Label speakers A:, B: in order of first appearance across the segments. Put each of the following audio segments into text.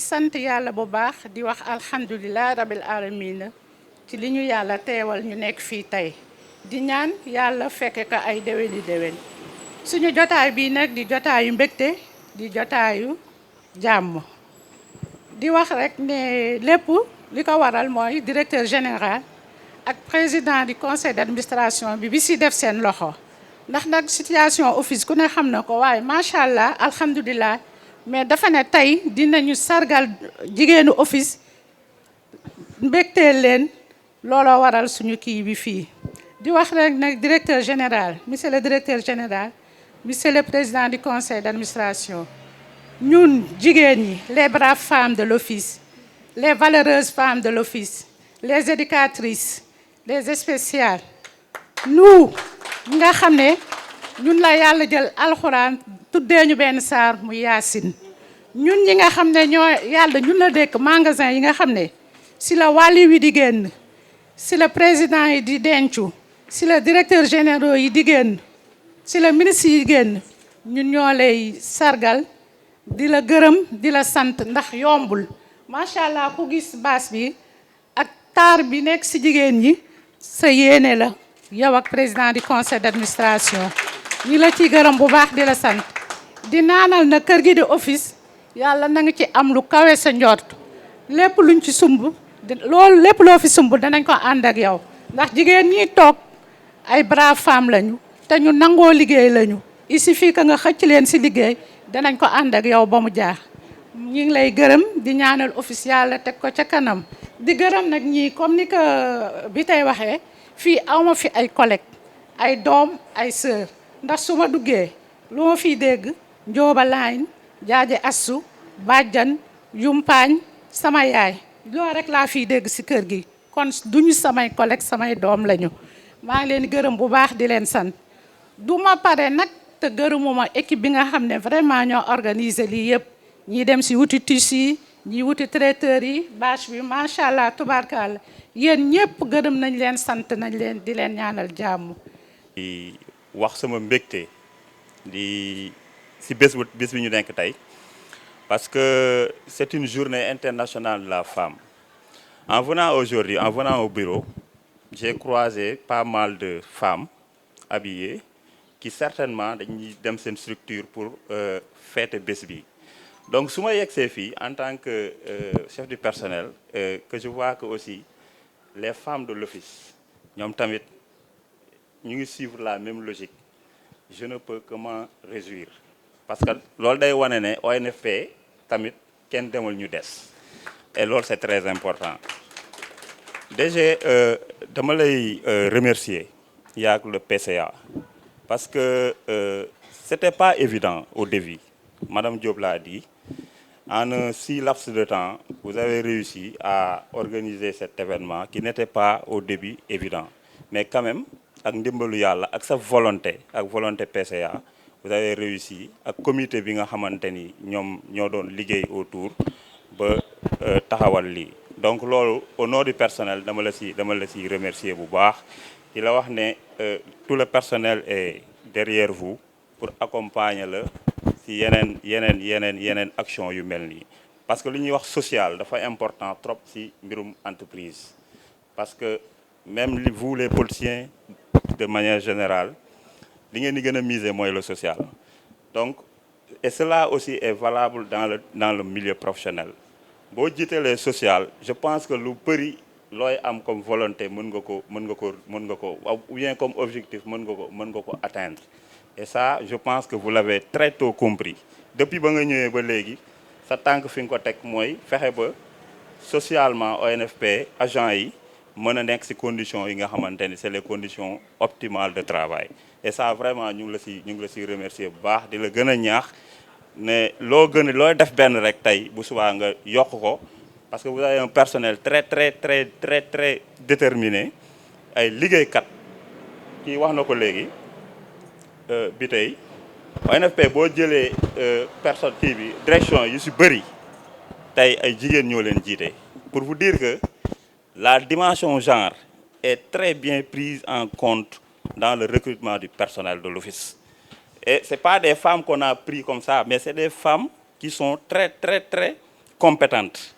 A: sant yàlla bu baax di wax alhamdulilah rabil alamina ci li ñu yàlla teewal ñu nekk fii tey di ñaan yàlla fekke ko ay déwéni déwén suñu jotaay bii nag di jotaayu mbégte di jotaayu jàmm di wax rek ne lépp li ko waral mooy directeur général ak président du conseil d'administration bi si def seen loxo ndax nag situation office ku ne xam na ko waaye macha allah alhamdulilah mais dafa ne tey dinañu sargal jigéenu office mbégteel leen looloo waral suñu kii bi fii di wax rek nag directeur général monsieur le directeur général monsieur le président du conseil d'administration ñun jigéen ñi les braves femmes de l'office les valeureuses femmes de l'office les éducatrices les spéciales nous nga xam ne ñun la yàlla jël alxuraan tuddee ñu benn saar mu yaasin ñun ñi nga xam ne ñoo yàlla ñun la dekk magasin yi nga xam ne si la wàlli wi di génn si la président yi di dencu si la directeur généraux yi di génn si la ministre yi génn ñun ñoo lay sargal di la gërëm di la sant ndax yombul macha allah ku gis baas bi ak taar bi nekk si jigéen ñi sa yéene la yow ak président du conseil d'administration ñi la ciy gërëm bu baax di la sant di naanal na kër gi di office yàlla na nga ci am lu kawe sa njort lépp luñ ci sumb loolu lépp loo fi sumb danañ ko ànd ak yow ndax jigéen ñi toog ay brave femmes lañu te ñu nangoo liggéey lañu il suffit que nga xëcc leen si liggéey danañ ko ànd ak yow ba mu jaax ñu ngi lay gërëm di ñaanal office yàlla teg ko ca kanam di gërëm nag ñii comme ni ko bi tey waxee fii awma fi ay collègues ay doom ay sœur ndax su ma duggee lu ma fiy dégg njóoba laañ jaaje assu bàjjan yumpaañ sama yaay loolu rek laa fiy dégg si kër gi kon duñu samay collègues samay doom lañu maa ngi leen gërëm bu baax di leen sant du ma pare nag te gërëmuma équipe bi nga xam ne vraiment ñoo organiser lii yëpp ñii dem si wuti tissu yi ñii wuti traiteurs yi bâche bi macha allah tubaarkalla yéen ñëpp gërëm nañ leen sant nañ leen di leen ñaanal jàmm.
B: di wax sama mbégte di si bés bi ñu nekk tey parce que c'est une journée internationale de la femme. En venant aujourd'hui, en venant au bureau, j'ai croisé pas mal de femmes habillées qui certainement dañuy dem seen structure pour fêter bés bi. Donc su ma yegsee fii en tant que chef du personnel que je vois que aussi les femmes de l'office ñoom tamit ñu ngi suivre la même logique je ne peux que m'en réjouir parce que loolu day wane ne ONFP tamit kenn demul ñu des et loolu c'est très important. DG dama lay remercier yaak le PCA parce que c'était pas évident au début. Madame Diop l'a dit, en un si laps de temps, vous avez réussi à organiser cet événement qui n'était pas au début évident. Mais quand même, avec ndimbalu yàlla ak sa volonté, ak volonté PCA, vous avez réussi ak comité bi nga xamante ni ñoom ñoo doon liggéey autour ba taxawal lii. Donc loolu au nom du personnel dama la si remercier bu baax di la wax ne tout le personnel est derrière vous pour accompagner la ci yeneen action yu mel nii parce que lu ñuy wax social dafa important trop ci mbirum entreprise parce que même vous les politiciens de manière générale li ngeen di gën a miser mooy le social donc et cela aussi est valable dans le milieu professionnel boo jiitalee social je pense que lu bëri looy am comme volonté mën nga ko ou bien comme objectif mën nga ko atteindre et ça je pense que vous l'avez très tôt compris depuis ba nga ñëwee ba léegi sa tànk fi nga ko teg mooy fexe ba socialement ONFP agent yi mën a nekk ci conditions yi nga xamante ni c'est les conditions optimales de travail et ça vraiment ñu ngi la ci remercier bu baax di la gën a ñaax ne looy def benn rek tey bu subaa nga yokk ko parce que vous avez un personnel très déterminé ay liggéeykat kii wax na ko léegi bi tey ONFP boo jëlee personne kii bi direction yu ci bëri tey ay jigéen ñoo leen jiite pour vous dire que la dimension genre est très bien prise en compte dans le recrutement du personnel de l'office. Et c'est pas des femmes qu'on a pris comme ça, mais c'est des femmes qui sont très compétentes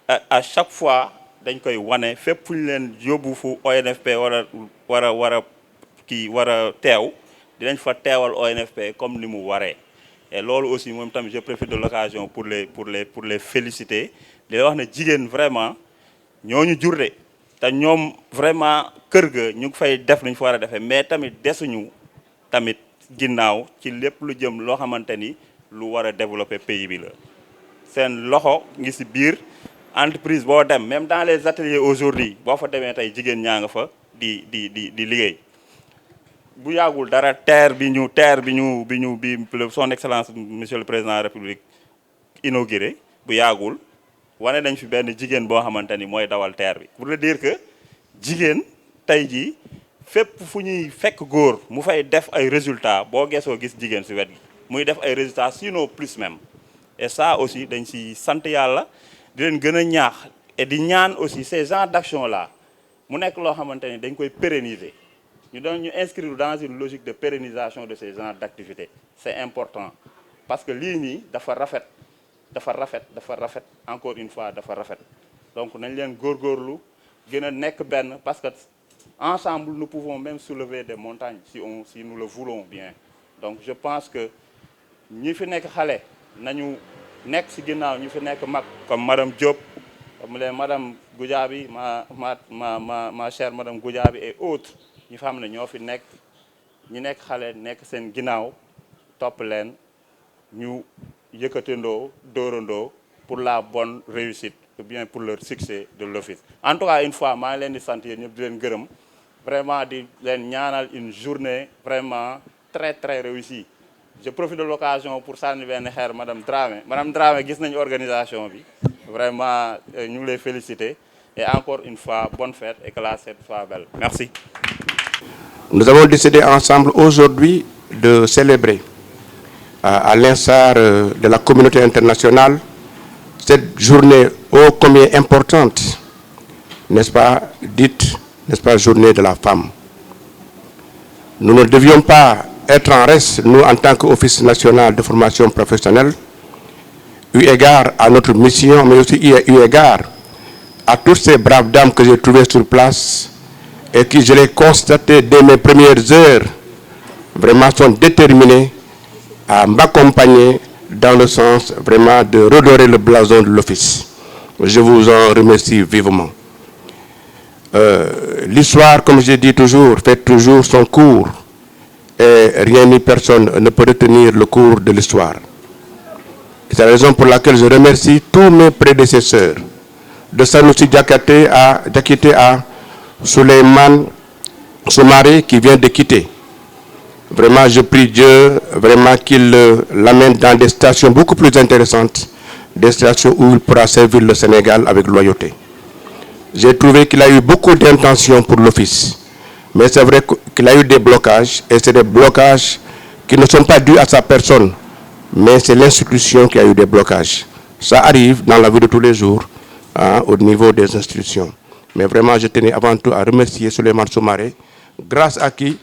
B: à chaque fois dañ koy wane fépp fu ñu leen yóbbu fu ONFP war a teew dinañ fa teewal ONFP comme ni mu waree. Et loolu aussi moom tamit je profite de l'occasion pour les féliciter di la wax ne jigéen vraiment ñooñu jur de te ñoom vraiment kër ga ñu ngi fay def lu ñu fa war a defee mais tamit desuñu tamit ginnaaw ci lépp lu jëm loo xamante ni lu war a développer pays bi la. seen loxo ngi ci biir entreprise boo dem même dans les ateliers aujourd'hui boo fa demee tey jigéen ñaa nga fa di liggéey. bu yàggul dara terre bi son excellence monsieur le président de la république inauguré bu yàggul wane nañ fi benn jigéen boo xamante ni mooy dawal terre bi pour le dire que jigéen tey jii fépp fu ñuy fekk góor mu fay def ay résultats boo gesoo gis jigéen ci wet gi muy def ay résultats sinon plus même. Et ça aussi dañ ci sant yàlla di leen gën a ñaax et di ñaan aussi ces genres d'action là mu nekk loo xamante ni dañ koy pérenniser. Nous devons nous inscrire dans une logique de pérennisation de ces genres d'activités. C'est important. Parce que l'INI, dafa rafet, encore une fois, dafa rafet. Donc, nous devons gorgorlu, gëna nek ben, parce que ensemble, nous pouvons même soulever des montagnes si nous le voulons bien. Donc, je pense que nous fi nek xalé, nañu nek ci ginnaw ñu fi nek mag comme Madame Diop, comme Madame Goudiaby, ma chère Madame Goudiaby et autres. Ñu xam ne ñoo fi nekk ñi nekk xale nekk seen ginnaaw topp leen ñu yëkkatandoo dóorandoo pour la bonne réussite ou bien pour leur succès de l'office. En tout cas une fois maa ngi leen di sant yéen ñëpp di leen gërëm vraiment di leen ñaanal une journée vraiment très très réussie. Je profite de l'occasion pour sànni benn xeer Madame Dramé gis nañu organisation bi vraiment ñu ngi lay féliciter et encore une fois bonne fête et que la fête soit belle. Merci.
C: Nous avons décidé ensemble aujourd'hui de célébrer, à l'instar de la communauté internationale, cette journée ô combien importante, n'est-ce pas, dite, n'est-ce pas, journée de la femme. Nous ne devions pas être en reste, nous, en tant qu'Office national de formation professionnelle, eu égard à notre mission, mais aussi eu égard à toutes ces braves dames que j'ai trouvées sur place, et qui, je l'ai constaté dès mes premières heures, vraiment sont déterminés à m'accompagner dans le sens vraiment de redorer le blason de l'office. Je vous en remercie vivement. L'histoire, comme je dis toujours, fait toujours son cours et rien ni personne ne peut retenir le cours de l'histoire. C'est la raison pour laquelle je remercie tous mes prédécesseurs, de Sanoussi Diakité à Souleymane Soumaré qui vient de quitter. Vraiment, je prie Dieu vraiment qu'il l'amène dans des stations beaucoup plus intéressantes, des stations où il pourra servir le Sénégal avec loyauté. J'ai trouvé qu'il a eu beaucoup d'intentions pour l'office, mais c'est vrai qu'il a eu des blocages, et c'est des blocages qui ne sont pas dus à sa personne, mais c'est l'institution qui a eu des blocages. Ça arrive dans la vie de tous les jours, au niveau des institutions. Mais vraiment, je tenais avant tout à remercier Souleymane Soumaré, grâce à qui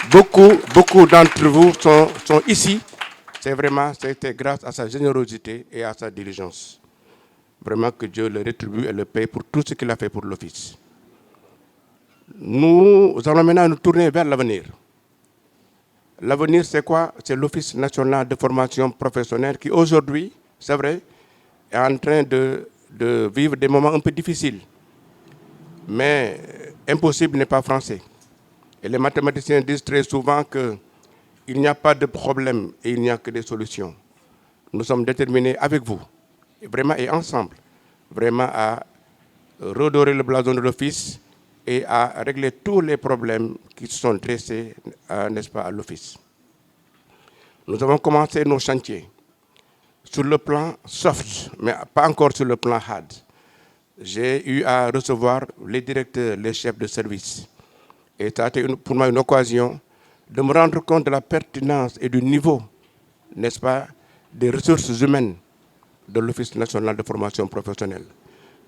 C: beaucoup d'entre vous sont ici. C'était grâce à sa générosité et à sa diligence. Vraiment que Dieu le rétribue et le paye pour tout ce qu'il a fait pour l'office. Nous allons maintenant nous tourner vers l'avenir. L'avenir, c'est quoi? C'est l'Office national de formation professionnelle qui, aujourd'hui, c'est vrai, est en train de vivre des moments un peu difficiles. Mais impossible n'est pas français. Et les mathématiciens disent très souvent qu'il n'y a pas de problème et il n'y a que des solutions. Nous sommes déterminés avec vous, vraiment et ensemble, vraiment à redorer le blason de l'office et à régler tous les problèmes qui sont dressés, n'est-ce pas, à l'office. Nous avons commencé nos chantiers sur le plan soft, mais pas encore sur le plan hard. J'ai eu à recevoir les directeurs, les chefs de service. Et ça a été pour moi une occasion de me rendre compte de la pertinence et du niveau, n'est-ce pas, des ressources humaines de l'Office national de formation professionnelle.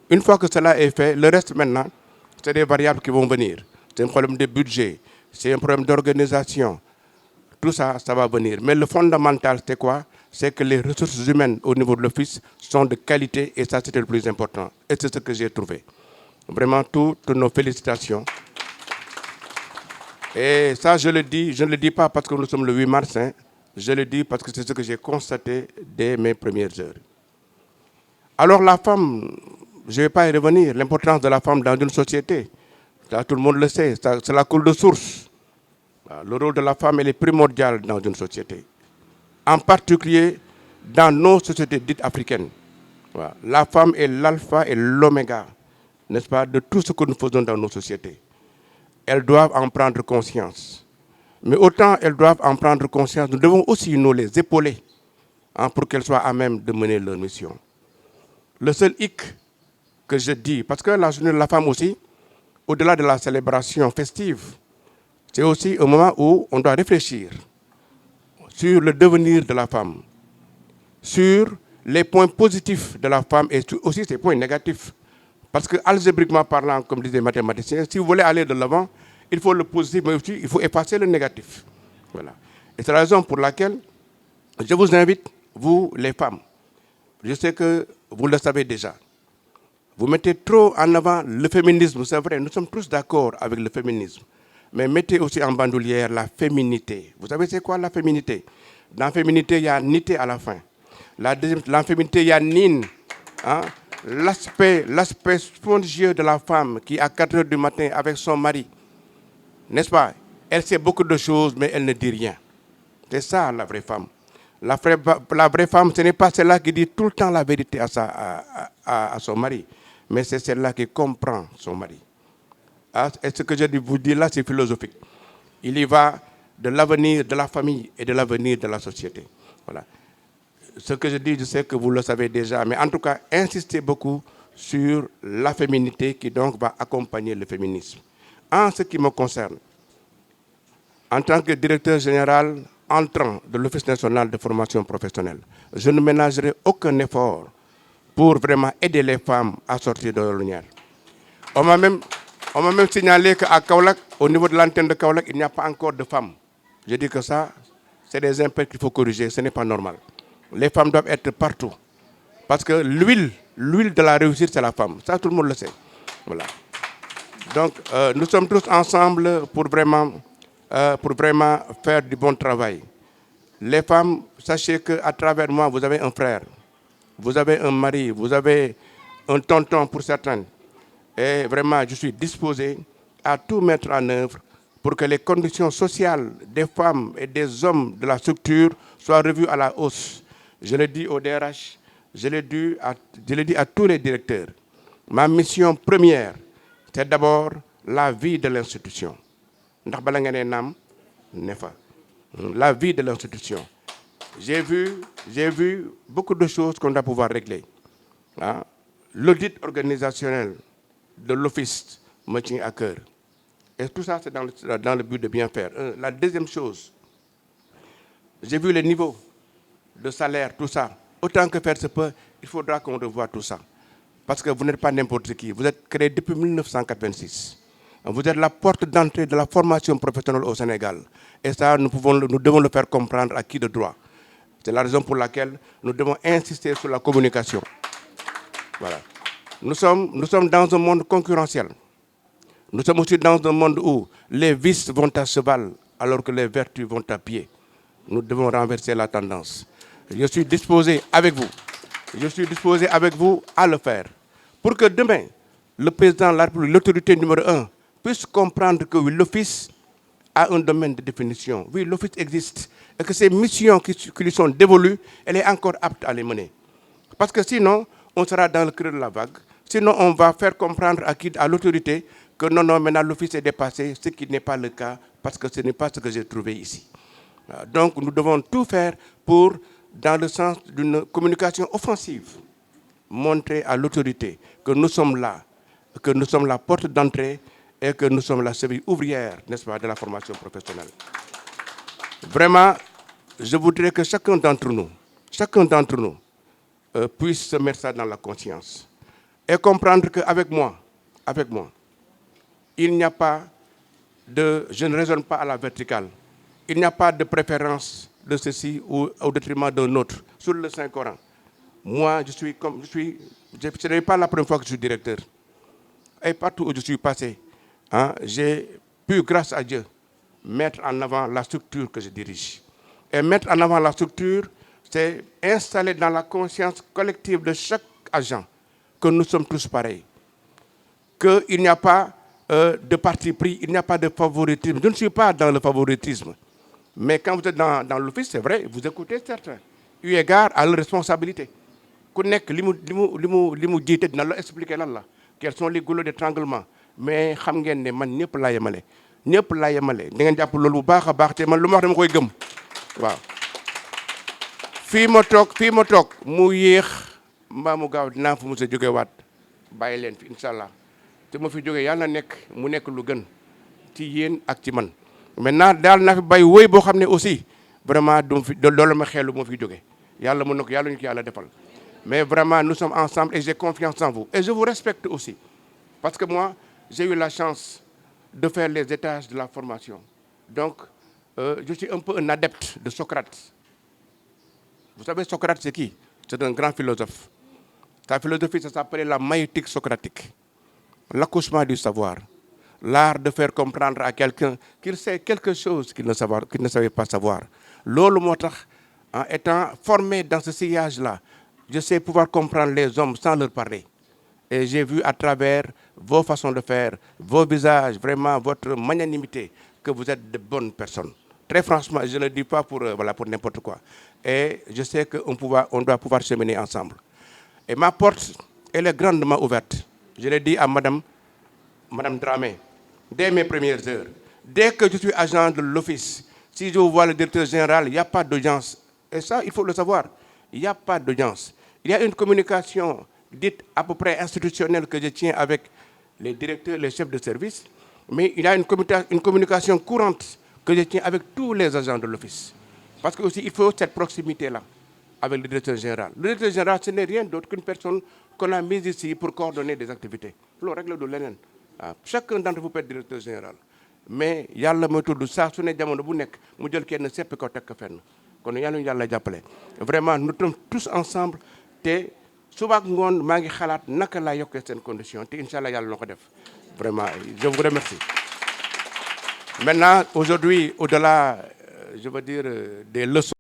C: Une fois que cela est fait, le reste maintenant, c'est des variables qui vont venir. C'est un problème de budget, c'est un problème d'organisation. Tout ça, ça va venir. Mais le fondamental, c'est quoi? c'est que les ressources humaines au niveau de l'Office sont de qualité et ça, c'était le plus important. Et c'est ce que j'ai trouvé. Vraiment, toutes nos félicitations. Et ça, je le dis, je ne le dis pas parce que nous sommes le 8 mars, hein, je le dis parce que c'est ce que j'ai constaté dès mes premières heures. Alors la femme, je ne vais pas y revenir, l'importance de la femme dans une société, ça, tout le monde le sait, c'est la coule de source. Le rôle de la femme est primordial dans une société, en particulier dans nos sociétés dites africaines. Voilà. La femme est l'alpha et l'oméga, n'est-ce pas, de tout ce que nous faisons dans nos sociétés. Elles doivent en prendre conscience. Mais autant elles doivent en prendre conscience, nous devons aussi nous les épauler pour qu'elles soient à même de mener leur mission. Le seul hic que je dis, parce que la journée de la femme aussi, au-delà de la célébration festive, c'est aussi un moment où on doit réfléchir sur le devenir de la femme, sur les points positifs de la femme et aussi ses points négatifs. Parce que, algébriquement parlant, comme disaient les mathématiciens, si vous voulez aller de l'avant, il faut le positif, mais aussi il faut effacer le négatif. Voilà. Et c'est la raison pour laquelle je vous invite, vous les femmes, je sais que vous le savez déjà, vous mettez trop en avant le féminisme, c'est vrai, nous sommes tous d'accord avec le féminisme, mais mettez aussi en bandoulière la féminité. Vous savez c'est quoi la féminité? Dans la féminité, il y a nité à la fin. La féminité, il y a nine. Hein? L'aspect spongieux de la femme qui, à 4 heures du matin, avec son mari, n'est-ce pas? Elle sait beaucoup de choses, mais elle ne dit rien. C'est ça la vraie femme. La vraie femme, ce n'est pas celle-là qui dit tout le temps la vérité à son mari, mais c'est celle-là qui comprend son mari. Et ce que je vous dis là, c'est philosophique. Il y va de l'avenir de la famille et de l'avenir de la société. Voilà. Ce que je dis, je sais que vous le savez déjà, mais en tout cas, insistez beaucoup sur la féminité qui donc va accompagner le féminisme. En ce qui me concerne, en tant que directeur général entrant de l'Office national de formation professionnelle, je ne ménagerai aucun effort pour vraiment aider les femmes à sortir de l'ornière. On m'a même signalé qu'à Kaolack, au niveau de l'antenne de Kaolack, il n'y a pas encore de femmes. Je dis que ça, c'est des impacts qu'il faut corriger, ce n'est pas normal. Les femmes doivent être partout. Parce que l'huile de la réussite, c'est la femme. Ça, tout le monde le sait. Voilà. Donc, nous sommes tous ensemble pour vraiment faire du bon travail. Les femmes, sachez qu'à travers moi, vous avez un frère, vous avez un mari, vous avez un tonton pour certains. Et vraiment, je suis disposé à tout mettre en œuvre pour que les conditions sociales des femmes et des hommes de la structure soient revues à la hausse. Je l'ai dit au DRH, je l'ai dit à tous les directeurs. Ma mission première, c'est d'abord la vie de l'institution. La vie de l'institution. J'ai vu beaucoup de choses qu'on doit pouvoir régler. Hein? L'audit organisationnel de l'Office me tient à cœur. Et tout ça, c'est dans le but de bien faire. La deuxième chose, j'ai vu les niveaux de salaire, tout ça. Autant que faire se peut, il faudra qu'on revoie tout ça. Parce que vous n'êtes pas n'importe qui. Vous êtes créé depuis 1986. Vous êtes la porte d'entrée de la formation professionnelle au Sénégal. Et ça, nous devons le faire comprendre à qui de droit. C'est la raison pour laquelle nous devons insister sur la communication. Voilà. Nous sommes dans un monde concurrentiel. Nous sommes aussi dans un monde où les vices vont à cheval alors que les vertus vont à pied. Nous devons renverser la tendance. Je suis disposé avec vous. Je suis disposé avec vous à le faire. Pour que demain, le président de la République, l'autorité numéro 1, puisse comprendre que oui, l'Office a un domaine de définition. Oui, l'Office existe. Et que ces missions qui lui sont dévolues, elle est encore apte à les mener. Parce que sinon, on sera dans le creux de la vague. Sinon, on va faire comprendre à l'autorité que non, maintenant l'Office est dépassé, ce qui n'est pas le cas, parce que ce n'est pas ce que j'ai trouvé ici. Donc, nous devons tout faire pour, dans le sens d'une communication offensive, montrer à l'autorité que nous sommes là, que nous sommes la porte d'entrée et que nous sommes la cheville ouvrière, n'est-ce pas, de la formation professionnelle. Vraiment, je voudrais que chacun d'entre nous puisse se mettre ça dans la conscience et comprendre qu'avec moi, il n'y a pas je ne raisonne pas à la verticale. Il n'y a pas de préférence de ceci ou au détriment d'un autre sur le Saint-Coran. Moi, ce n'est pas la première fois que je suis directeur. Et partout où je suis passé, hein, j'ai pu, grâce à Dieu, mettre en avant la structure que je dirige. Et mettre en avant la structure, c'est installer dans la conscience collective de chaque agent que nous sommes tous pareils. Qu'il n'y a pas de parti pris, il n'y a pas de favoritisme. Je ne suis pas dans le favoritisme. Mais quand vous êtes dans l'office, c'est vrai, vous écoutez certains, eu égard à leur responsabilité. Ku nekk li mu jiite dina la expliquer lan la quels sont les goulots d'étranglement mais xam ngeen ne man ñëpp laa yemale ñëpp laa yemale da ngeen jàpp loolu bu baax a baax te man lu ma wax dama koy gëm waaw. fii ma toog mu yéex mbaa mu gaaw dinaa fa mos a jóge waat bàyyi leen fi incha allah te ma fi jógee yàlla na nekk mu nekk lu gën ci yéen ak ci man. maintenant daal naa fi bàyyi wéy boo xam ne aussi vraiment du fi loolu ma xeelu moo fi jóge yàlla mën na ko yàlla ñu ko yàlla defal. Mais vraiment, nous sommes ensemble et j'ai confiance en vous. Et je vous respecte aussi. Parce que moi, j'ai eu la chance de faire les étages de la formation. Donc, je suis un peu un adepte de Socrate. Vous savez, Socrate, c'est qui? C'est un grand philosophe. Sa philosophie, ça s'appelait la maïeutique socratique. L'accouchement du savoir. L'art de faire comprendre à quelqu'un qu'il sait quelque chose qu'il ne savait pas savoir. Lolo motax, en étant formé dans ce sillage-là, je sais pouvoir comprendre les hommes sans leur parler. Et j'ai vu à travers vos façons de faire, vos visages, vraiment votre magnanimité, que vous êtes de bonnes personnes. Très franchement, je ne le dis pas pour n'importe quoi. Et je sais qu'on doit pouvoir cheminer ensemble. Et ma porte, elle est grandement ouverte. Je l'ai dit à Madame Dramé, dès mes premières heures. Dès que je suis agent de l'office, si je vois le directeur général, il n'y a pas d'audience. Et ça, il faut le savoir. Il n'y a pas d'audience. Il y a une communication dite à peu près institutionnelle que je tiens avec les directeurs, les chefs de service, mais il y a une communication courante que je tiens avec tous les agents de l'office. Parce que aussi, il faut cette proximité-là avec le directeur général. Le directeur général, ce n'est rien d'autre qu'une personne qu'on a mise ici pour coordonner des activités. Le règle de l'ENN. Chacun d'entre vous peut être directeur général. Mais il y a le méthode de ça, ce n'est pas le bon vraiment, nous sommes tous ensemble. Et suba ngoon maa ngi xalaat naka laa yokkee seen condition te incha allah yàlla na ko def vraiment je vous remercie. Maintenant aujourd'hui au-delà je veux dire des leçons